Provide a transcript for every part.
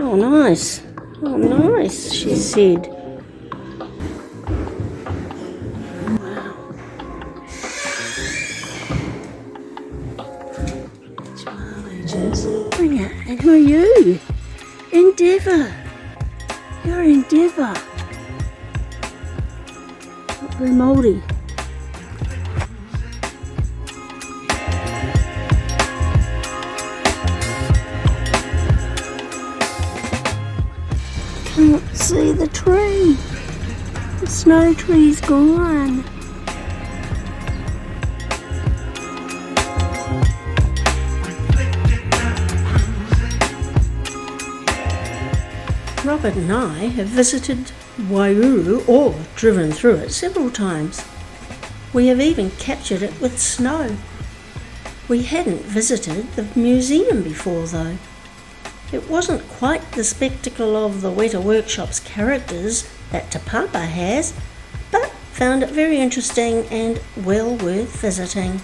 Oh, nice. Oh, nice, she said. Wow. Chihuahua agents. Bring it. And who are you? Endeavour. You're Endeavour. Not very mouldy. Can't see the tree. The snow tree's gone. Robert and I have visited Waiouru or driven through it several times. We have even captured it with snow. We hadn't visited the museum before though. It wasn't quite the spectacle of the Weta Workshop's characters that Te Papa has, but found it very interesting and well worth visiting.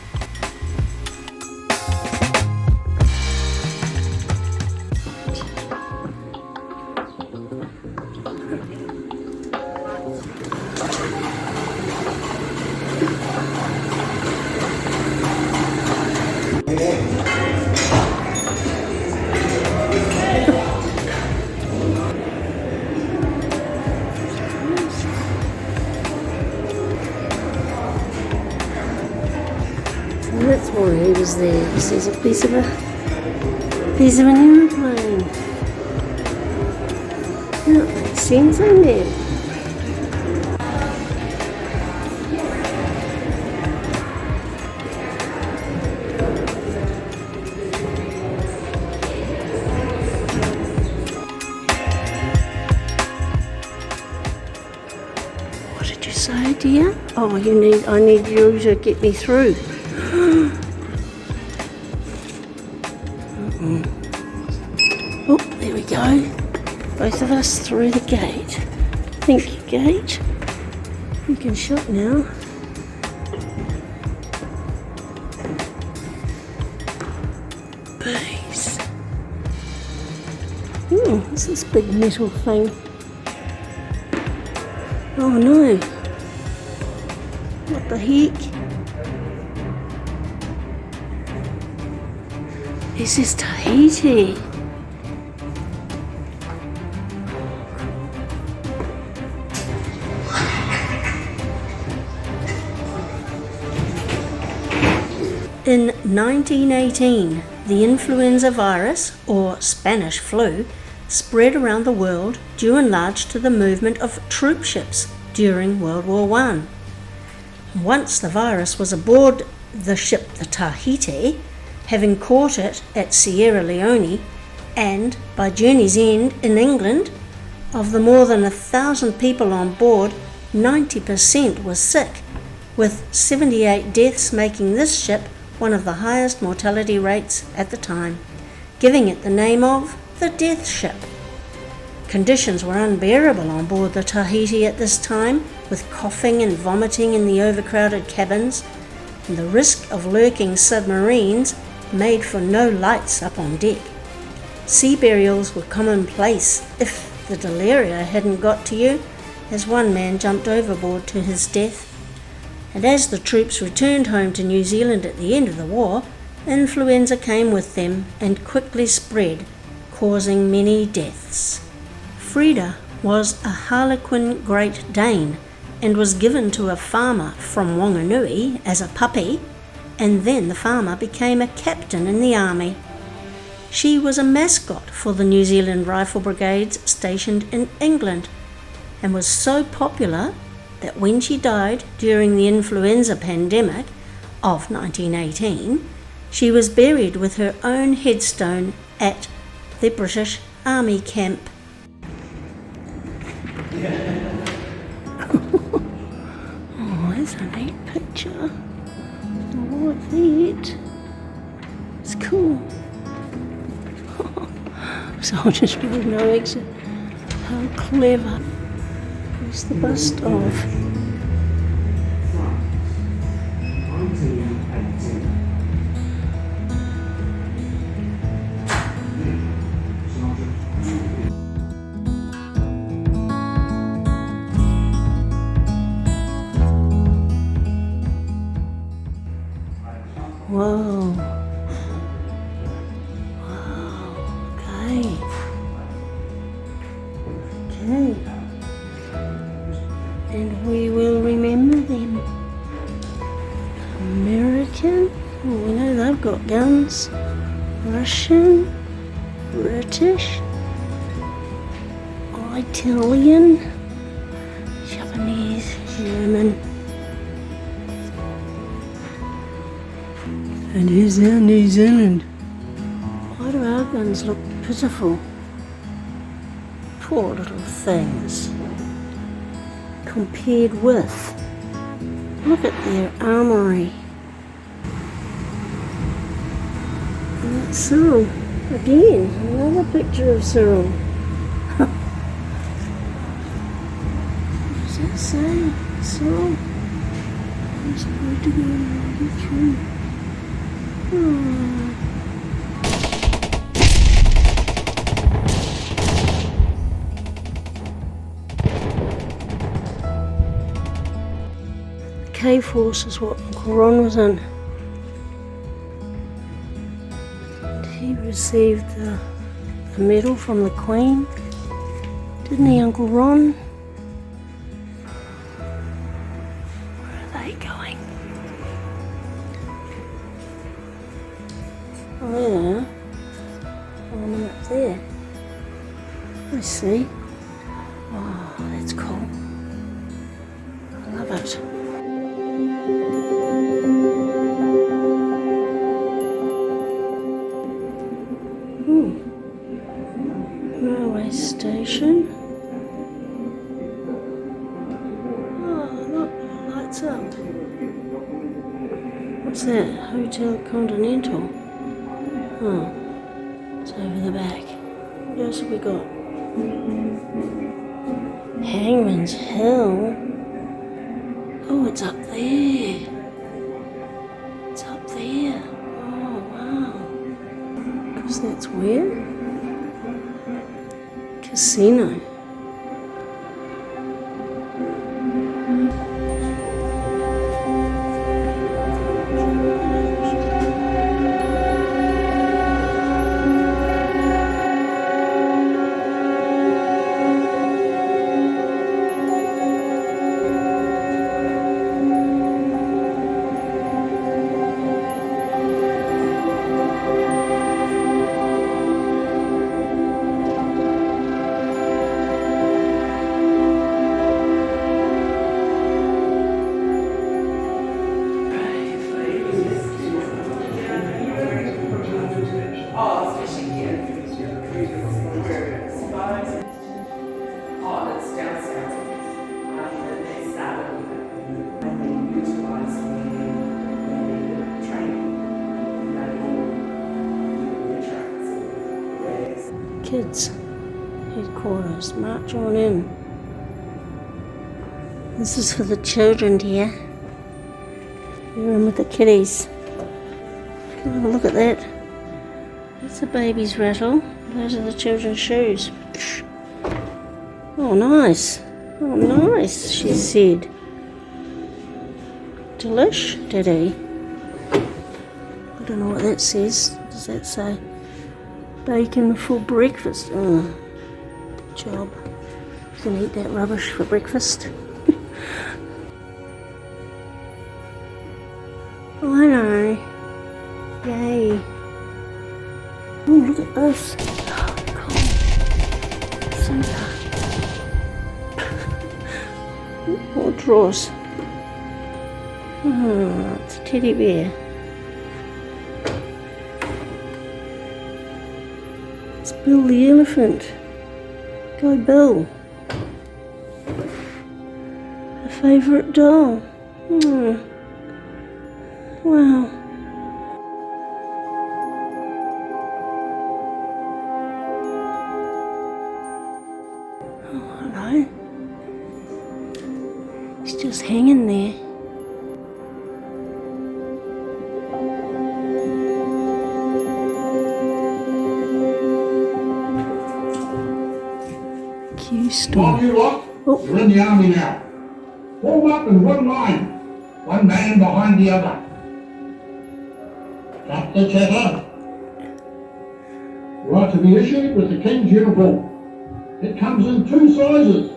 And that's why he was there, because there's a piece of an aeroplane. That makes sense, doesn't it? What did you say, dear? Oh, I need you to get me through. Oh, there we go. Both of us through the gate. Thank you, gate. You can shop now. Bees. What's this big metal thing? Oh no. What the heck? This is Tahiti. In 1918, the influenza virus, or Spanish flu, spread around the world due in large to the movement of troop ships during World War I. Once the virus was aboard the ship the Tahiti, having caught it at Sierra Leone, and by journey's end in England, of the more than 1,000 people on board, 90% were sick, with 78 deaths making this ship one of the highest mortality rates at the time, giving it the name of the Death Ship. Conditions were unbearable on board the Tahiti at this time, with coughing and vomiting in the overcrowded cabins, and the risk of lurking submarines made for no lights up on deck. Sea burials were commonplace if the malaria hadn't got to you, as one man jumped overboard to his death. And as the troops returned home to New Zealand at the end of the war, influenza came with them and quickly spread, causing many deaths. Frida was a Harlequin Great Dane and was given to a farmer from Wanganui as a puppy, and then the farmer became a captain in the army. She was a mascot for the New Zealand Rifle Brigades stationed in England, and was so popular that when she died during the influenza pandemic of 1918, she was buried with her own headstone at the British Army camp. Oh, that's a neat picture. I like that. It's cool. So I'll just read no exit. How clever. Here's the bus stop. shotguns, Russian, British, Italian, Japanese, German. And here's our New Zealand. Why do our guns look pitiful? Poor little things. Compared with, look at their armoury. And that's Cyril. Again, another picture of Cyril. What does that say? Cyril? He's going to go and get through. The K-Force is what Uncle Ron was in. He received the medal from the Queen, didn't he, Uncle Ron? Where are they going? Oh, there they are. Oh, they're up there. I see. Oh, that's cool. I love it. Railway station. Oh, look, lights up. What's that? Hotel Continental. Oh, it's over the back. What else have we got? Hangman's Hill. Oh, it's up there. It's up there. Oh, wow. Because that's where? Casino. Kids headquarters, march on in. This is for the children, dear. You're in with the kiddies. Have a look at that. That's a baby's rattle. Those are the children's shoes. Oh, nice. Oh, nice, she said. Delish, did he? I don't know what that says. What does that say? Bacon for breakfast. Oh, good job. You can eat that rubbish for breakfast. Oh, I know. Yay. Oh, look at this. Oh, cool. Super. More drawers. Oh, it's a teddy bear. It's Bill the elephant. Go Bill. A favourite doll. Oh. Wow. Oh, hello. He's just hanging there. Come on, you lot. You're in the army now. Form up in one line. One man behind the other. Cut the chatter. You are to be issued with the King's uniform. It comes in two sizes.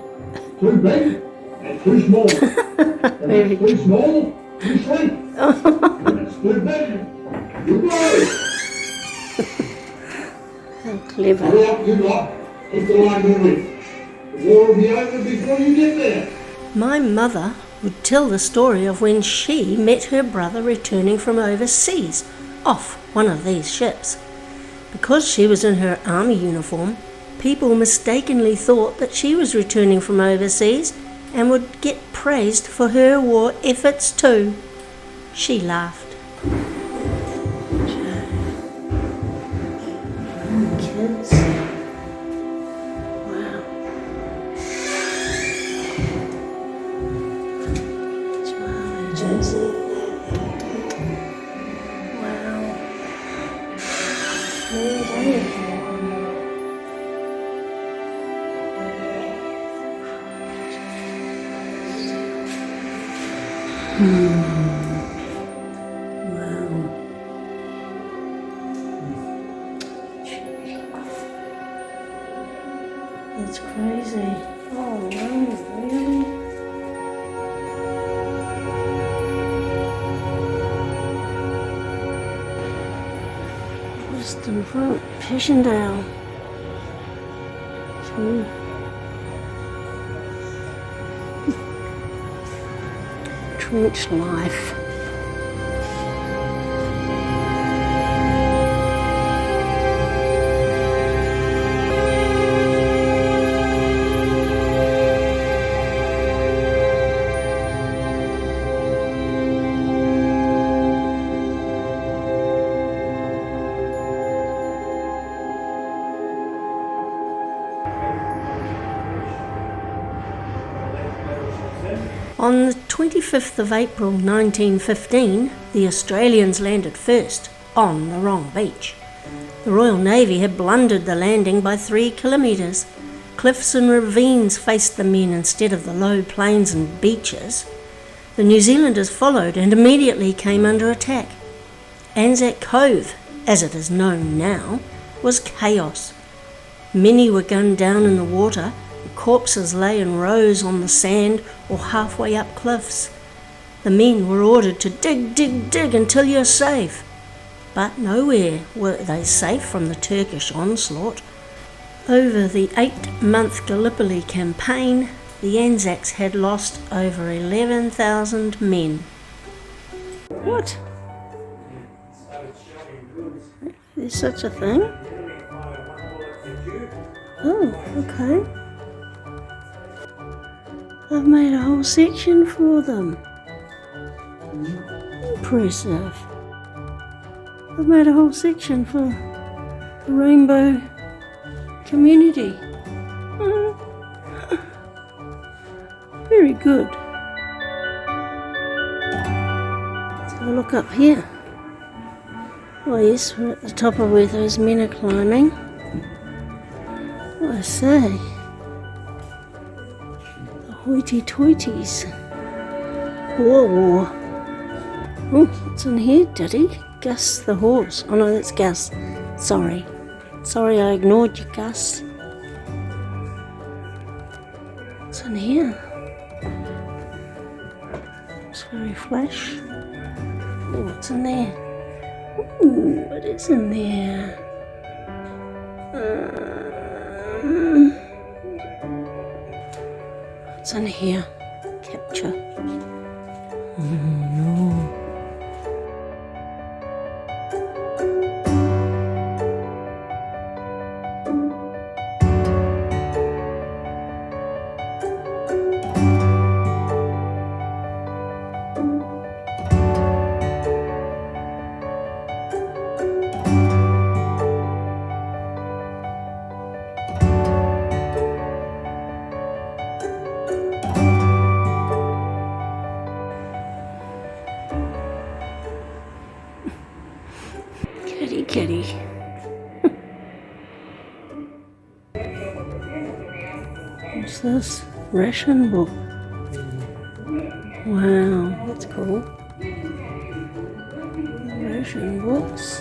Too big and too small. If it's too small, you shrink. If it's too big, Goodbye. How clever. Hurry up, you lot. Keep the line moving. The war will be over before you get there. My mother would tell the story of when she met her brother returning from overseas off one of these ships. Because she was in her army uniform, people mistakenly thought that she was returning from overseas and would get praised for her war efforts too. She laughed. Kids. Wow. Smile, Josie. Wow. Wow. That's crazy. Oh, wow, really? Western Front, Passchendaele. Trench life. On the 25th of April 1915, the Australians landed first, on the wrong beach. The Royal Navy had blundered the landing by 3 kilometres. Cliffs and ravines faced the men instead of the low plains and beaches. The New Zealanders followed and immediately came under attack. Anzac Cove, as it is known now, was chaos. Many were gunned down in the water. Corpses lay in rows on the sand or halfway up cliffs. The men were ordered to dig, dig, dig until you're safe. But nowhere were they safe from the Turkish onslaught. Over the 8-month Gallipoli campaign, the Anzacs had lost over 11,000 men. What? There's such a thing? Oh, okay. I've made a whole section for them. Impressive. I've made a whole section for the rainbow community. Very good. Let's have a look up here. Oh yes, we're at the top of where those men are climbing. What I say? Hoity-toities. Whoa. Oh, what's in here, Daddy? Gus the horse. Oh no, that's Gus. Sorry, I ignored you, Gus. What's in here? It's very flash. Oh, what's in there? Ooh, what is in there? What's in here? Capture. Oh no. Kitty. What's this? Ration book. Wow, that's cool. Ration books.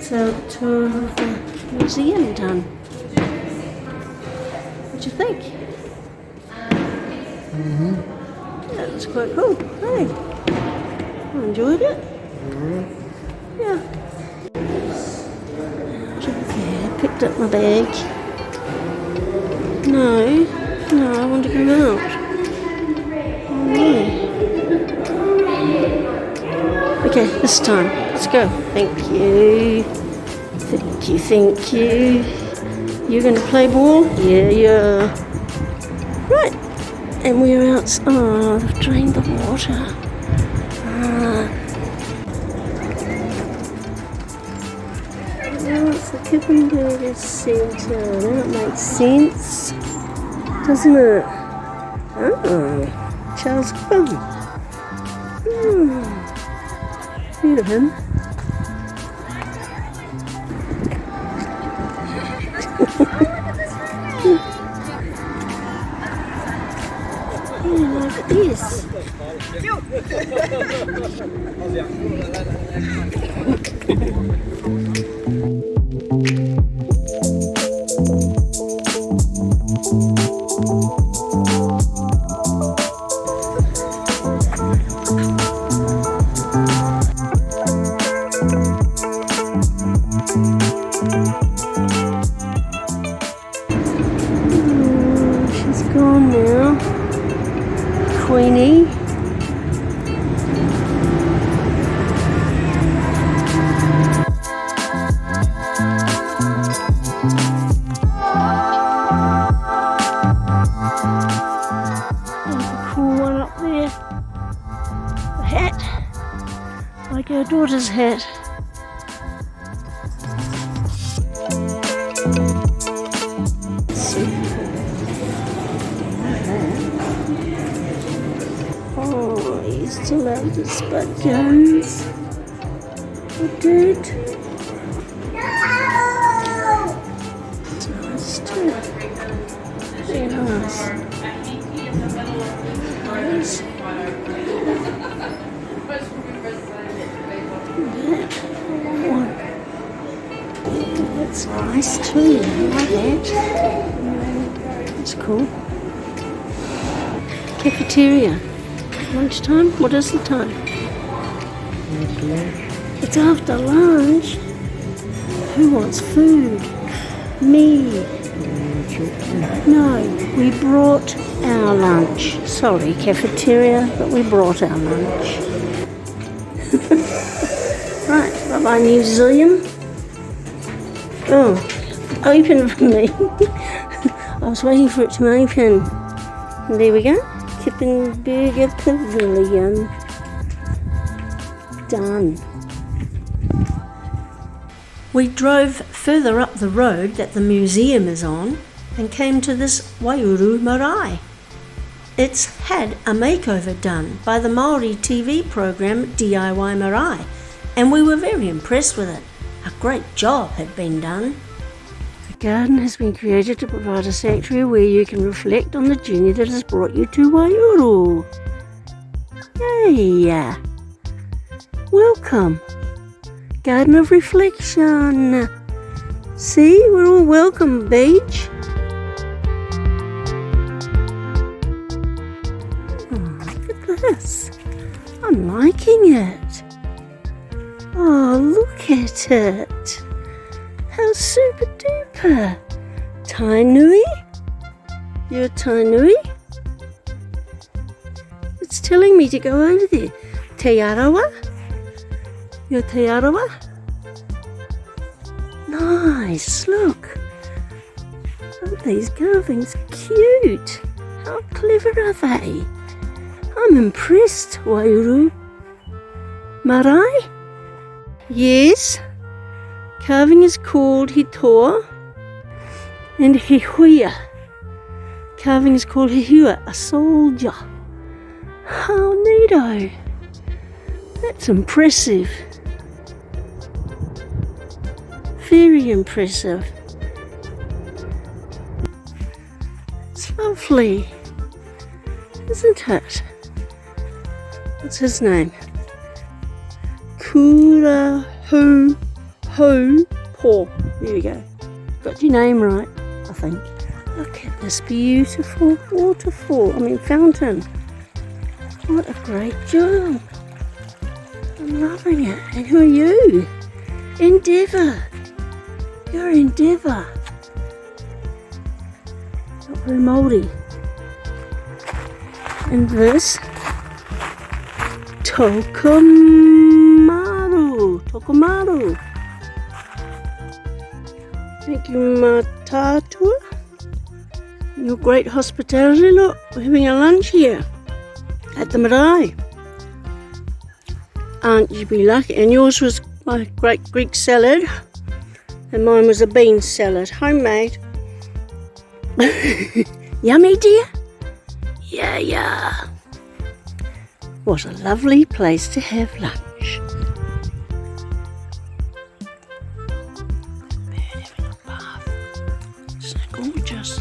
That's our tour of the museum done. What'd you think? That was quite cool. Hey, I enjoyed it. Yeah. Out of there, picked up my bag. No, I want to go out. Oh no. Okay, this time. Let's go. Thank you. Thank you. You're going to play ball? Yeah. Right. And we're out. Oh, they've drained the water. Oh, it's the Kippenberger Centre. That makes sense, doesn't it? Oh, Charles Bum. Heard of him. Look at this. She's gone now. Queenie. There's a cool one up there. A hat. Like our daughter's hat. Oh, I used to love the Spud Jones. I did. It's nice too. Very nice. Nice. That's nice too. I like that. That's cool. Cafeteria. Lunchtime? What is the time? It's after lunch. Who wants food? Me. No, we brought our lunch. Sorry, cafeteria, but we brought our lunch. Right, bye-bye museum. Oh, open for me. I was waiting for it to open. And there we go. Kippenberger Pavilion. Done. We drove further up the road that the museum is on and came to this Waiouru Marae. It's had a makeover done by the Māori TV program DIY Marae, and we were very impressed with it. A great job had been done. The garden has been created to provide a sanctuary where you can reflect on the journey that has brought you to Waiouru. Yay! Welcome! Garden of Reflection. See, we're all welcome, beach. Oh, look at this. I'm liking it. Oh, look at it. How super duper. Tainui? You're Tainui? It's telling me to go over there. Te Arawa? You're Te Arawa? Nice, look. Aren't these carvings cute? How clever are they? I'm impressed, Waiouru Marae. Yes. Carving is called hitoa and hihuia. Carving is called hihua, a soldier. How neato. That's impressive. Very impressive. It's lovely, isn't it? What's his name? Kurahu Ho Po. There we go. Got your name right, I think. Look at this beautiful waterfall. Fountain. What a great job. I'm loving it. And who are you? Endeavour. You're Endeavour. Not very mouldy. And this, Tokomaru. Thank you, Matatu. Your great hospitality. Look, we're having a lunch here at the marae. Aren't you be lucky? And yours was my great Greek salad, and mine was a bean salad, homemade. Yummy, dear? Yeah. What a lovely place to have lunch. Bird having a bath. So gorgeous.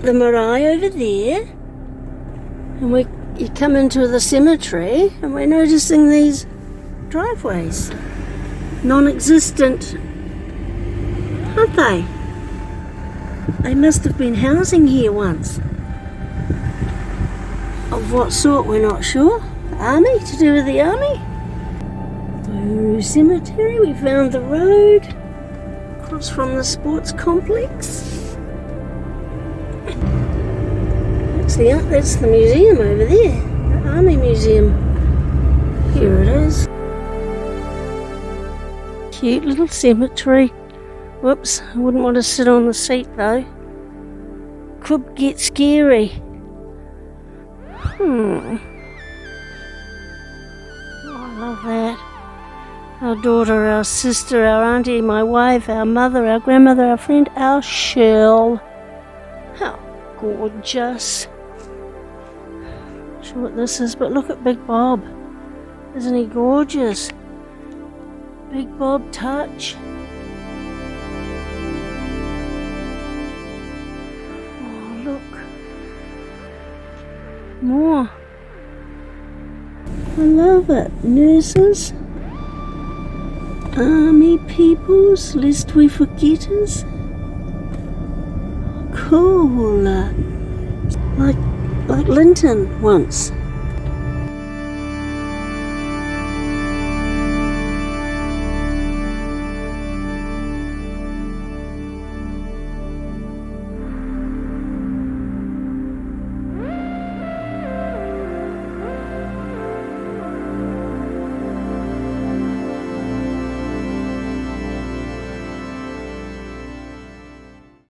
The marae over there, and you come into the cemetery, and we're noticing these driveways, non-existent, aren't they? They must have been housing here once. Of what sort, we're not sure. Army, to do with the army. Waiouru Cemetery, we found the road across from the sports complex. That's the museum over there, the Army Museum. Here it is. Cute little cemetery. Whoops, I wouldn't want to sit on the seat though. Could get scary. Oh, I love that. Our daughter, our sister, our auntie, my wife, our mother, our grandmother, our friend, our shell. How gorgeous. Not sure what this is, but look at Big Bob. Isn't he gorgeous? Big Bob touch. Oh, look. More. I love it. Nurses. Army peoples, lest we forget us. Cool. Like Linton once.